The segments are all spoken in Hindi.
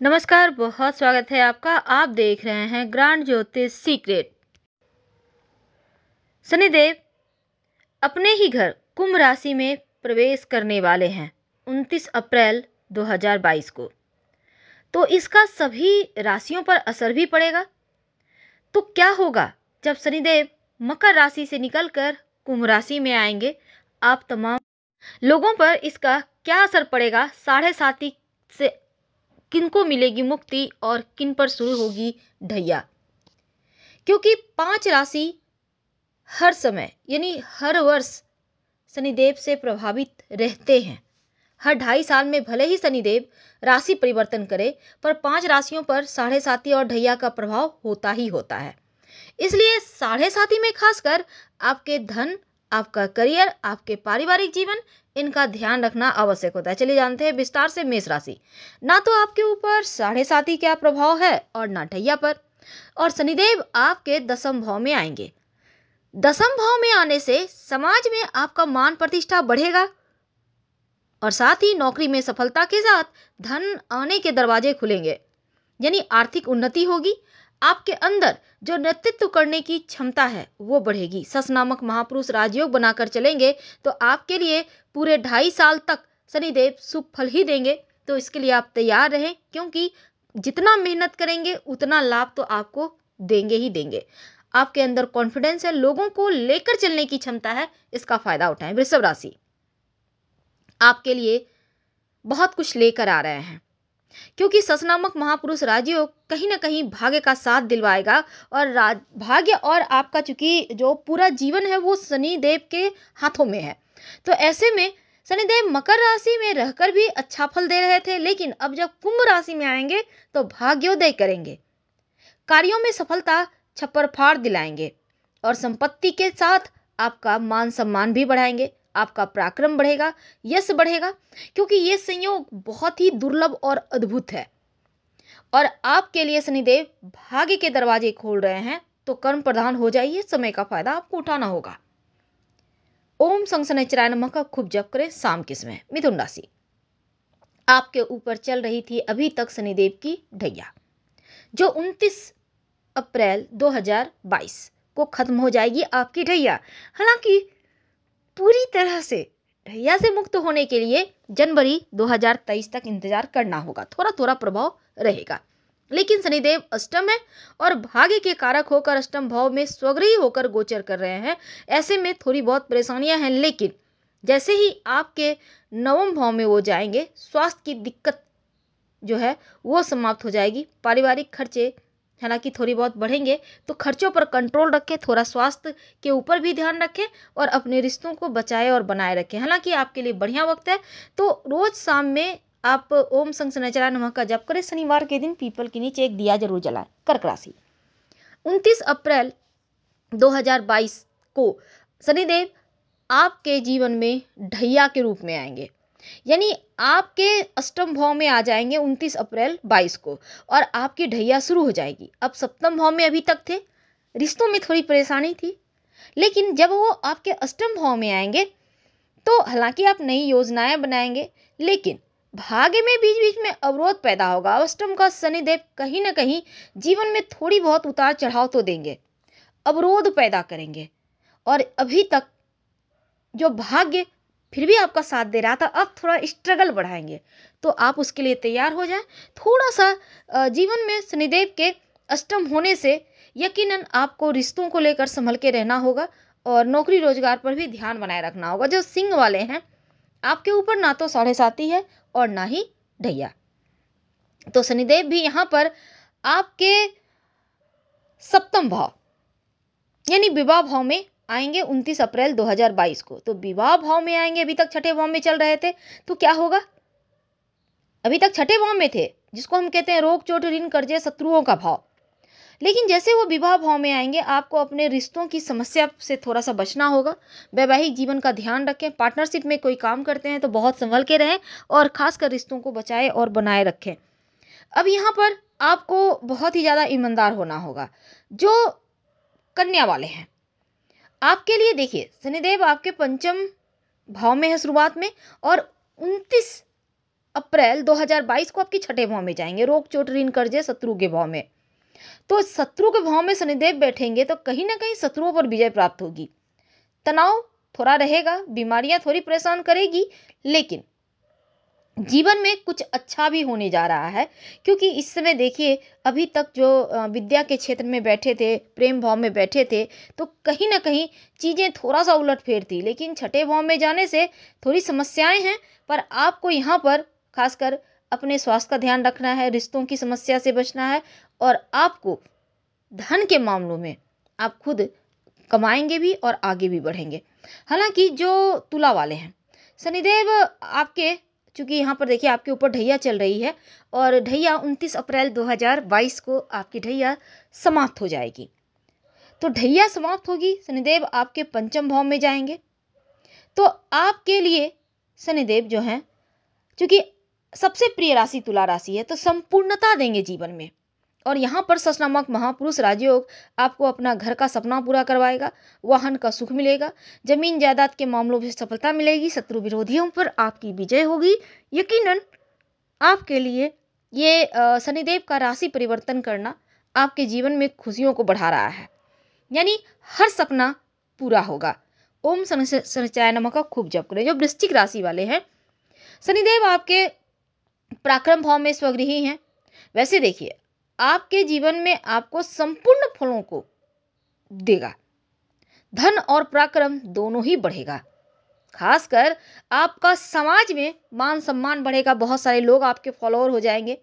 नमस्कार, बहुत स्वागत है आपका। आप देख रहे हैं ग्रांड ज्योतिष सीक्रेट। शनिदेव अपने ही घर कुंभ राशि में प्रवेश करने वाले हैं 29 अप्रैल 2022 को। तो इसका सभी राशियों पर असर भी पड़ेगा। तो क्या होगा जब शनिदेव मकर राशि से निकलकर कुंभ राशि में आएंगे? आप तमाम लोगों पर इसका क्या असर पड़ेगा? साढ़े साती से किनको मिलेगी मुक्ति और किन पर शुरू होगी ढैया? क्योंकि 5 राशि हर समय यानी हर वर्ष शनिदेव से प्रभावित रहते हैं। हर 2.5 साल में भले ही शनिदेव राशि परिवर्तन करे, पर 5 राशियों पर साढ़े साती और ढैया का प्रभाव होता ही होता है। इसलिए साढ़े साती में खासकर आपके धन, आपका करियर, आपके पारिवारिक जीवन, इनका ध्यान रखना आवश्यक होता है। चलिए जानते हैं विस्तार से मेष राशि। ना तो आपके ऊपर साढ़े साती क्या प्रभाव है और ना ढैया पर। और शनिदेव आपके 10वें भाव में आएंगे। 10वें भाव में आने से समाज में आपका मान प्रतिष्ठा बढ़ेगा और साथ ही नौकरी में सफलता के साथ धन आने के दरवाजे खुलेंगे, यानी आर्थिक उन्नति होगी। आपके अंदर जो नेतृत्व करने की क्षमता है वो बढ़ेगी। सस नामक महापुरुष राजयोग बनाकर चलेंगे तो आपके लिए पूरे 2.5 साल तक शनिदेव शुभ फल ही देंगे। तो इसके लिए आप तैयार रहें, क्योंकि जितना मेहनत करेंगे उतना लाभ तो आपको देंगे ही देंगे। आपके अंदर कॉन्फिडेंस है, लोगों को लेकर चलने की क्षमता है, इसका फायदा उठाएं। वृषभ राशि आपके लिए बहुत कुछ लेकर आ रहे हैं, क्योंकि सस नामक महापुरुष राजयोग कहीं ना कहीं भाग्य का साथ दिलवाएगा। और भाग्य और आपका चूंकि जो पूरा जीवन है वो शनिदेव के हाथों में है। तो ऐसे में शनिदेव मकर राशि में रहकर भी अच्छा फल दे रहे थे, लेकिन अब जब कुंभ राशि में आएंगे तो भाग्योदय करेंगे। कार्यों में सफलता छप्पर फाड़ दिलाएंगे और संपत्ति के साथ आपका मान सम्मान भी बढ़ाएंगे। आपका पराक्रम बढ़ेगा, यश बढ़ेगा, क्योंकि ये संयोग बहुत ही दुर्लभ और अद्भुत है। और आपके लिए शनिदेव भाग्य के दरवाजे खोल रहे हैं। तो कर्म प्रधान हो जाइए, समय का फायदा आपको उठाना होगा। ओम संग शनिचराय नमः का खूब जप करें शाम के समय। मिथुन राशि आपके ऊपर चल रही थी अभी तक शनिदेव की ढैया, जो 29 अप्रैल 2022 को खत्म हो जाएगी आपकी ढैया। हालांकि पूरी तरह से ढैया से मुक्त होने के लिए जनवरी 2023 तक इंतजार करना होगा। थोड़ा थोड़ा प्रभाव रहेगा, लेकिन शनिदेव अष्टम है और भाग्य के कारक होकर अष्टम भाव में स्वग्रही होकर गोचर कर रहे हैं। ऐसे में थोड़ी बहुत परेशानियां हैं, लेकिन जैसे ही आपके 9वें भाव में वो जाएंगे, स्वास्थ्य की दिक्कत जो है वो समाप्त हो जाएगी। पारिवारिक खर्चे हालांकि थोड़ी बहुत बढ़ेंगे, तो खर्चों पर कंट्रोल रखें, थोड़ा स्वास्थ्य के ऊपर भी ध्यान रखें और अपने रिश्तों को बचाए और बनाए रखें। हालांकि आपके लिए बढ़िया वक्त है, तो रोज शाम में आप ओम संग शनिचराय नमः का जप करें। शनिवार के दिन पीपल के नीचे एक दिया जरूर जलाएं। कर्क राशि 29 अप्रैल 2022 को शनिदेव आपके जीवन में ढैया के रूप में आएंगे, यानी आपके अष्टम भाव में आ जाएंगे 29 अप्रैल 22 को और आपकी ढैया शुरू हो जाएगी। अब सप्तम भाव में अभी तक थे, रिश्तों में थोड़ी परेशानी थी, लेकिन जब वो आपके अष्टम भाव में आएंगे तो हालांकि आप नई योजनाएं बनाएंगे, लेकिन भाग्य में बीच बीच में अवरोध पैदा होगा। अष्टम का शनिदेव कहीं ना कहीं जीवन में थोड़ी बहुत उतार चढ़ाव तो देंगे, अवरोध पैदा करेंगे। और अभी तक जो भाग्य फिर भी आपका साथ दे रहा था, अब थोड़ा स्ट्रगल बढ़ाएंगे, तो आप उसके लिए तैयार हो जाएं। थोड़ा सा जीवन में शनिदेव के अष्टम होने से यकीनन आपको रिश्तों को लेकर संभल के रहना होगा और नौकरी रोजगार पर भी ध्यान बनाए रखना होगा। जो सिंह वाले हैं, आपके ऊपर ना तो साढ़े साती है और ना ही ढैया, तो शनिदेव भी यहाँ पर आपके सप्तम भाव यानी विवाह भाव में आएंगे 29 अप्रैल 2022 को। तो विवाह भाव में आएंगे, अभी तक छठे भाव में चल रहे थे, तो क्या होगा? अभी तक छठे भाव में थे, जिसको हम कहते हैं रोग चोट ऋण कर्जे शत्रुओं का भाव। लेकिन जैसे वो विवाह भाव में आएंगे, आपको अपने रिश्तों की समस्या से थोड़ा सा बचना होगा। वैवाहिक जीवन का ध्यान रखें। पार्टनरशिप में कोई काम करते हैं तो बहुत संभल के रहें और खासकर रिश्तों को बचाए और बनाए रखें। अब यहाँ पर आपको बहुत ही ज़्यादा ईमानदार होना होगा। जो कन्या वाले हैं, आपके लिए देखिए शनिदेव आपके पंचम भाव में है शुरुआत में, और 29 अप्रैल 2022 को आपके छठे भाव में जाएंगे, रोग चोट ऋण कर्जे शत्रु के भाव में। तो शत्रु के भाव में शनिदेव बैठेंगे तो कहीं ना कहीं शत्रुओं पर विजय प्राप्त होगी। तनाव थोड़ा रहेगा, बीमारियां थोड़ी परेशान करेगी, लेकिन जीवन में कुछ अच्छा भी होने जा रहा है। क्योंकि इस समय देखिए, अभी तक जो विद्या के क्षेत्र में बैठे थे, प्रेम भाव में बैठे थे, तो कहीं ना कहीं चीज़ें थोड़ा सा उलटफेर थी, लेकिन छठे भाव में जाने से थोड़ी समस्याएं हैं। पर आपको यहाँ पर खासकर अपने स्वास्थ्य का ध्यान रखना है, रिश्तों की समस्या से बचना है, और आपको धन के मामलों में आप खुद कमाएंगे भी और आगे भी बढ़ेंगे। हालांकि जो तुला वाले हैं, शनिदेव आपके, चूंकि यहाँ पर देखिए आपके ऊपर ढैया चल रही है, और ढैया 29 अप्रैल 2022 को आपकी ढैया समाप्त हो जाएगी। तो ढैया समाप्त होगी, शनिदेव आपके पंचम भाव में जाएंगे। तो आपके लिए शनिदेव जो हैं, चूंकि सबसे प्रिय राशि तुला राशि है, तो संपूर्णता देंगे जीवन में। और यहाँ पर सच नामक महापुरुष राजयोग आपको अपना घर का सपना पूरा करवाएगा, वाहन का सुख मिलेगा, जमीन जायदाद के मामलों में सफलता मिलेगी, शत्रु विरोधियों पर आपकी विजय होगी। यकीनन आपके लिए ये शनिदेव का राशि परिवर्तन करना आपके जीवन में खुशियों को बढ़ा रहा है, यानी हर सपना पूरा होगा। ओम शनिश्चराय नमः का खूब जप करें। जो वृश्चिक राशि वाले हैं, शनिदेव आपके पराक्रम भाव में स्वगृही हैं। वैसे देखिए, आपके जीवन में आपको संपूर्ण फलों को देगा, धन और पराक्रम दोनों ही बढ़ेगा। खासकर आपका समाज में मान सम्मान बढ़ेगा, बहुत सारे लोग आपके फॉलोअर हो जाएंगे,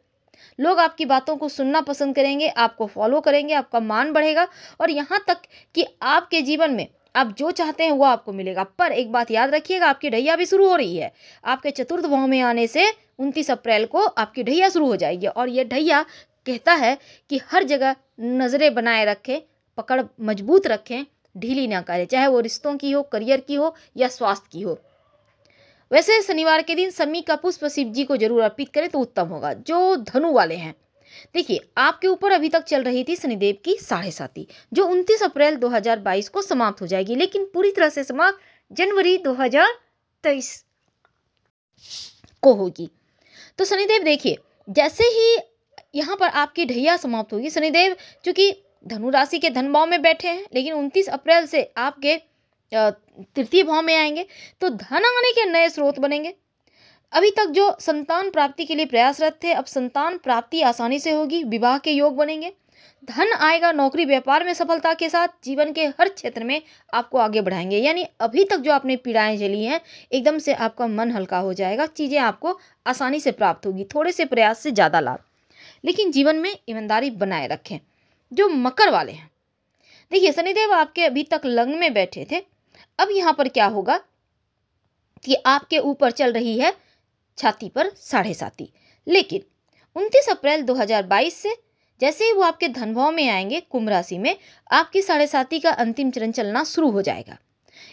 लोग आपकी बातों को सुनना पसंद करेंगे, आपको फॉलो करेंगे, आपका मान बढ़ेगा, और यहाँ तक कि आपके जीवन में आप जो चाहते हैं वो आपको मिलेगा। पर एक बात याद रखिएगा, आपकी ढैया भी शुरू हो रही है। आपके चतुर्थ भाव में आने से 29 अप्रैल को आपकी ढैया शुरू हो जाएगी, और ये ढैया कहता है कि हर जगह नज़रें बनाए रखें, पकड़ मजबूत रखें, ढीली ना करें, चाहे वो रिश्तों की हो, करियर की हो या स्वास्थ्य की हो। वैसे शनिवार के दिन समी का पुष्प शिव जी को जरूर अर्पित करें तो उत्तम होगा। जो धनु वाले हैं, देखिए आपके ऊपर अभी तक चल रही थी शनिदेव की साढ़े साती, जो 29 अप्रैल 2022 को समाप्त हो जाएगी, लेकिन पूरी तरह से समाप्त जनवरी 2023 को होगी। तो शनिदेव देखिए, जैसे ही यहाँ पर आपकी ढैया समाप्त होगी, शनिदेव चूंकि धनु राशि के धन भाव में बैठे हैं, लेकिन 29 अप्रैल से आपके तृतीय भाव में आएंगे, तो धन आने के नए स्रोत बनेंगे। अभी तक जो संतान प्राप्ति के लिए प्रयासरत थे, अब संतान प्राप्ति आसानी से होगी, विवाह के योग बनेंगे, धन आएगा, नौकरी व्यापार में सफलता के साथ जीवन के हर क्षेत्र में आपको आगे बढ़ाएंगे। यानी अभी तक जो आपने पीड़ाएं झेली हैं, एकदम से आपका मन हल्का हो जाएगा, चीज़ें आपको आसानी से प्राप्त होगी, थोड़े से प्रयास से ज़्यादा लाभ। लेकिन जीवन में ईमानदारी बनाए रखें। जो मकर वाले हैं, देखिए शनिदेव आपके अभी तक लग्न में बैठे थे, अब यहाँ पर क्या होगा कि आपके ऊपर चल रही है छाती पर साढ़े साती, लेकिन 29 अप्रैल 2022 से जैसे ही वो आपके धन भाव में आएंगे, कुंभ राशि में, आपकी साढ़े साती का अंतिम चरण चलना शुरू हो जाएगा।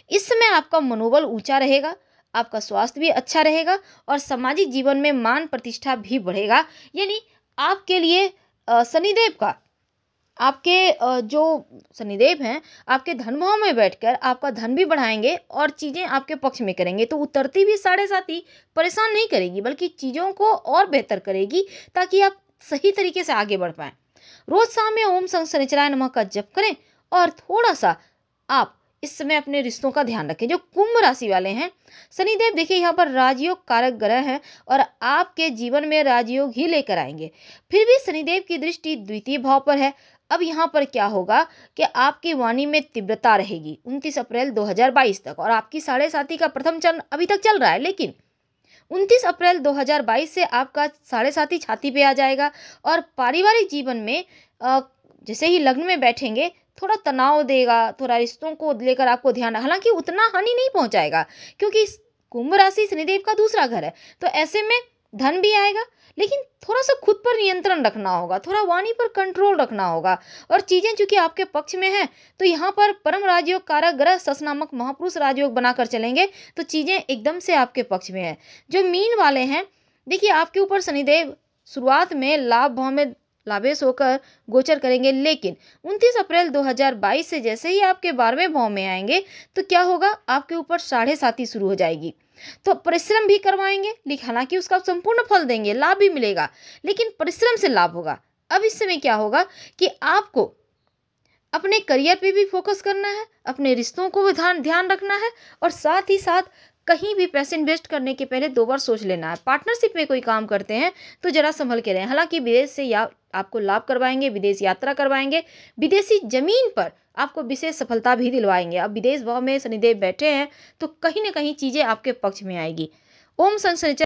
इस समय आपका मनोबल ऊंचा रहेगा, आपका स्वास्थ्य भी अच्छा रहेगा, और सामाजिक जीवन में मान प्रतिष्ठा भी बढ़ेगा। यानी आपके लिए शनिदेव का, आपके जो शनिदेव हैं, आपके धन भाव में बैठकर आपका धन भी बढ़ाएंगे और चीज़ें आपके पक्ष में करेंगे। तो उतरती भी साढ़े साती परेशान नहीं करेगी, बल्कि चीज़ों को और बेहतर करेगी, ताकि आप सही तरीके से आगे बढ़ पाएँ। रोज शाम में ओम शनिश्चराय नमः का जप करें, और थोड़ा सा आप इस समय अपने रिश्तों का ध्यान रखें। जो कुंभ राशि वाले हैं, शनिदेव देखिए यहाँ पर राजयोग कारक ग्रह हैं, और आपके जीवन में राजयोग ही लेकर आएंगे। फिर भी शनिदेव की दृष्टि द्वितीय भाव पर है। अब यहाँ पर क्या होगा कि आपकी वाणी में तीव्रता रहेगी 29 अप्रैल 2022 तक, और आपकी साढ़े साती का प्रथम चरण अभी तक चल रहा है, लेकिन 29 अप्रैल 2022 से आपका साढ़े साती छाती पे आ जाएगा, और पारिवारिक जीवन में जैसे ही लग्न में बैठेंगे, थोड़ा तनाव देगा, थोड़ा रिश्तों को लेकर आपको ध्यान, हालांकि उतना हानि नहीं पहुंचाएगा, क्योंकि कुंभ राशि शनिदेव का दूसरा घर है। तो ऐसे में धन भी आएगा, लेकिन थोड़ा सा खुद पर नियंत्रण रखना होगा, थोड़ा वाणी पर कंट्रोल रखना होगा, और चीज़ें चूंकि आपके पक्ष में हैं, तो यहाँ पर परम राजयोग कारक ग्रह सस नामक महापुरुष राजयोग बनाकर चलेंगे, तो चीज़ें एकदम से आपके पक्ष में है। जो मीन वाले हैं, देखिए आपके ऊपर शनिदेव शुरुआत में लाभ भाव में लाभेश होकर गोचर करेंगे, लेकिन 29 अप्रैल 2022 से जैसे ही आपके 12वें भाव में आएंगे, तो क्या होगा, आपके ऊपर साढ़े साती शुरू हो जाएगी। तो परिश्रम भी करवाएंगे, लेकिन हालांकि उसका संपूर्ण फल देंगे, लाभ भी मिलेगा, लेकिन परिश्रम से लाभ होगा। अब इस समय क्या होगा कि आपको अपने करियर पे भी फोकस करना है, अपने रिश्तों को भी ध्यान ध्यान रखना है, और साथ ही साथ कहीं भी पैसे इन्वेस्ट करने के पहले 2 बार सोच लेना है। पार्टनरशिप में कोई काम करते हैं तो जरा संभल के रहें। हालांकि विदेश से या आपको लाभ करवाएंगे, विदेश यात्रा करवाएंगे, विदेशी जमीन पर आपको विशेष सफलता भी दिलवाएंगे। अब विदेश भाव में शनिदेव बैठे हैं तो कहीं ना कहीं चीज़ें आपके पक्ष में आएगी। ओम शनि शनिचर